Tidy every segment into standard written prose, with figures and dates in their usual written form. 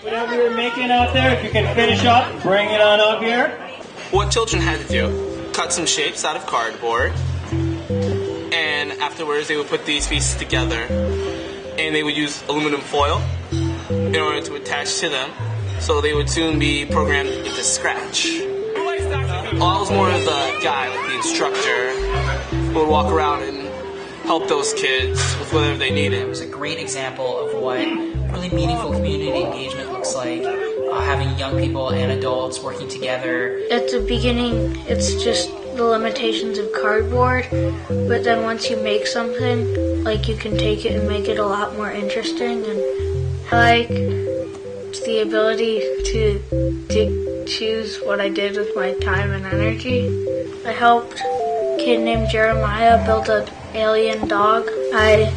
Whatever you're making out there, if you can finish up, bring it on up here. What children had to do, cut some shapes out of cardboard, and afterwards they would put these pieces together, and they would use aluminum foil in order to attach to them, so they would soon be programmed into Scratch. I was more of the guy, like the instructor, who would walk around and help those kids with whatever they needed. It was a great example of what really meaningful community engagement looks like, having young people and adults working together. At the beginning, it's just the limitations of cardboard, but then once you make something, like you can take it and make it a lot more interesting. And I like the ability to choose what I did with my time and energy. I helped a kid named Jeremiah build an alien dog. I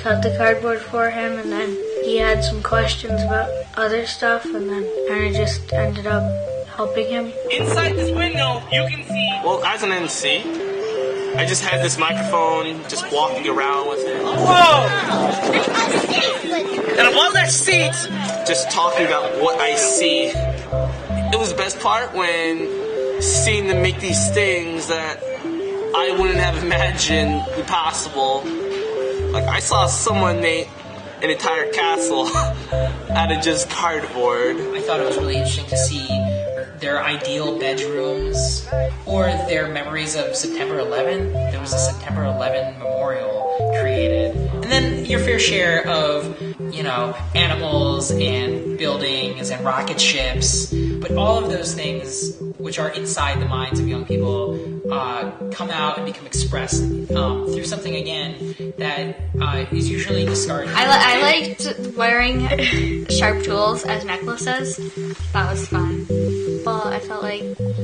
cut the cardboard for him, and then he had some questions about other stuff, and then I just ended up helping him. Inside this window, you can see... Well, as an MC, I just had this microphone, just walking around with it. Whoa! And I'm on that seat, just talking about what I see. It was the best part when seeing them make these things that I wouldn't have imagined be possible. Like, I saw someone make an entire castle out of just cardboard. I thought it was really interesting to see their ideal bedrooms or their memories of September 11. There was a September 11 memorial created. And then your fair share of, animals and buildings and rocket ships. But all of those things, which are inside the minds of young people, come out and become expressed through something, again, that is usually discarded. I liked wearing sharp tools as necklaces. That was fun. Well, I felt like,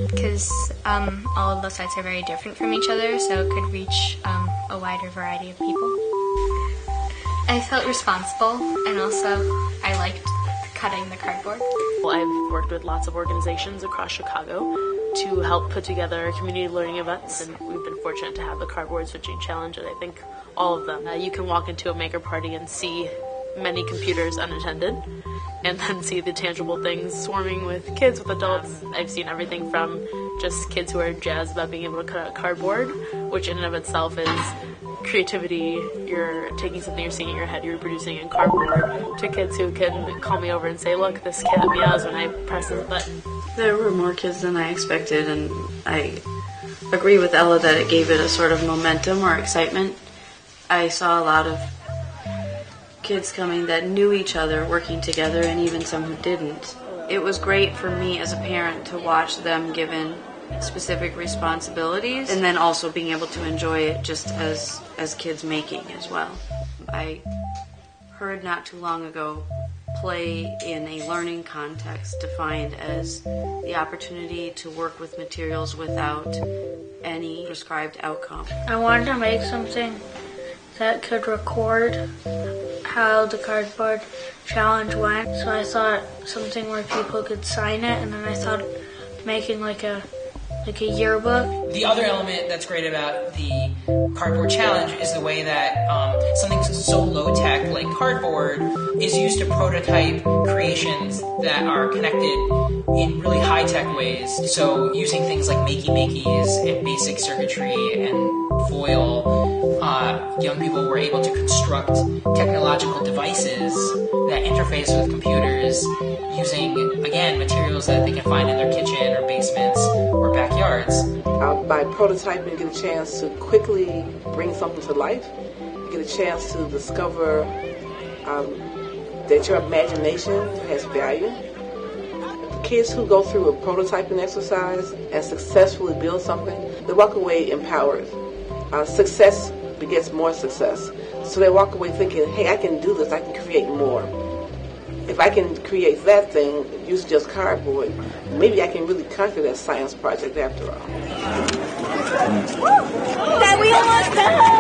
because all of the sites are very different from each other, so it could reach a wider variety of people. I felt responsible, and also I liked cutting the cardboard. Well, I've worked with lots of organizations across Chicago to help put together community learning events, and we've been fortunate to have the Cardboard Switching Challenge, and I think all of them. You can walk into a maker party and see many computers unattended, and then see the tangible things swarming with kids, with adults. I've seen everything from just kids who are jazzed about being able to cut out cardboard, which in and of itself is creativity. You're taking something you're seeing in your head, you're reproducing in cardboard, to kids who can call me over and say, look, this cat meows when I press this button. There were more kids than I expected, and I agree with Ella that it gave it a sort of momentum or excitement. I saw a lot of kids coming that knew each other, working together, and even some who didn't. It was great for me as a parent to watch them given specific responsibilities, and then also being able to enjoy it just as kids making as well. I heard not too long ago play in a learning context defined as the opportunity to work with materials without any prescribed outcome. I wanted to make something that could record how the cardboard challenge went, so I thought something where people could sign it, and then I thought making like a yearbook. The other element that's great about the cardboard challenge is the way that something so low-tech like cardboard is used to prototype creations that are connected in really high-tech ways. So using things like makey-makeys and basic circuitry and foil, young people were able to construct technological devices that interface with computers using, again, materials that they can find in their kitchen or basements or backyards. By prototyping, you get a chance to quickly bring something to life. You get a chance to discover that your imagination has value. Kids who go through a prototyping exercise and successfully build something, they walk away empowered. Success begets more success. So they walk away thinking, hey, I can do this, I can create more. If I can create that thing using just cardboard, maybe I can really conquer that science project after all. That we almost done!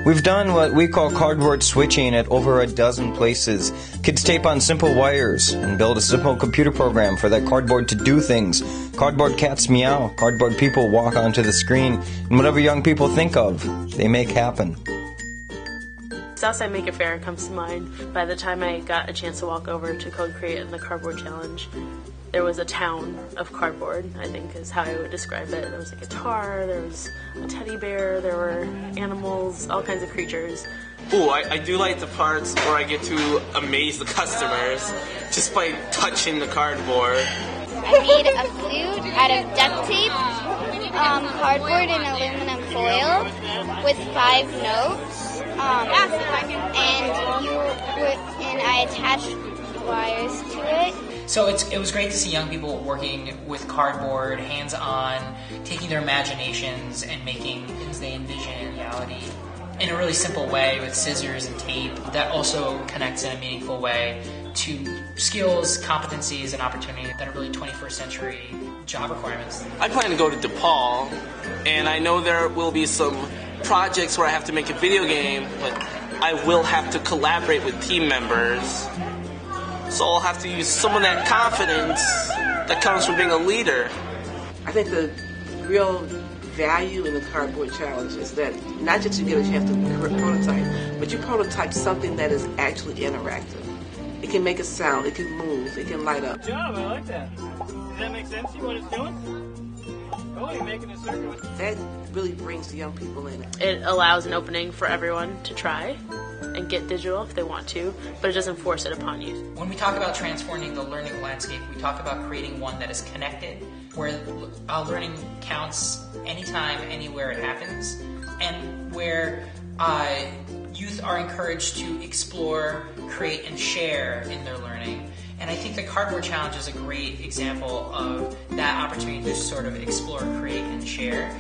We've done what we call cardboard switching at over a dozen places. Kids tape on simple wires and build a simple computer program for that cardboard to do things. Cardboard cats meow, cardboard people walk onto the screen, and whatever young people think of, they make happen. Southside Maker Faire comes to mind. By the time I got a chance to walk over to Code Create and the Cardboard Challenge, there was a town of cardboard, I think is how I would describe it. There was a guitar, there was a teddy bear, there were animals, all kinds of creatures. Ooh, I do like the parts where I get to amaze the customers just by touching the cardboard. I made a flute out of duct tape, cardboard, and aluminum foil with 5 notes. And I attached wires to it. So it was great to see young people working with cardboard, hands-on, taking their imaginations and making things they envision in reality in a really simple way with scissors and tape that also connects in a meaningful way to skills, competencies, and opportunities that are really 21st century job requirements. I plan to go to DePaul, and I know there will be some projects where I have to make a video game, but I will have to collaborate with team members. So I'll have to use some of that confidence that comes from being a leader. I think the real value in the Cardboard Challenge is that not just you get a chance to prototype, but you prototype something that is actually interactive. It can make a sound, it can move, it can light up. Good job, I like that. Does that make sense to you what it's doing? Oh, you're making a circle. That really brings the young people in. It allows an opening for everyone to try and get digital if they want to, but it doesn't force it upon you. When we talk about transforming the learning landscape, we talk about creating one that is connected, where learning counts anytime, anywhere it happens, and where youth are encouraged to explore, create, and share in their learning. And I think the Cardboard Challenge is a great example of that opportunity to sort of explore, create, and share.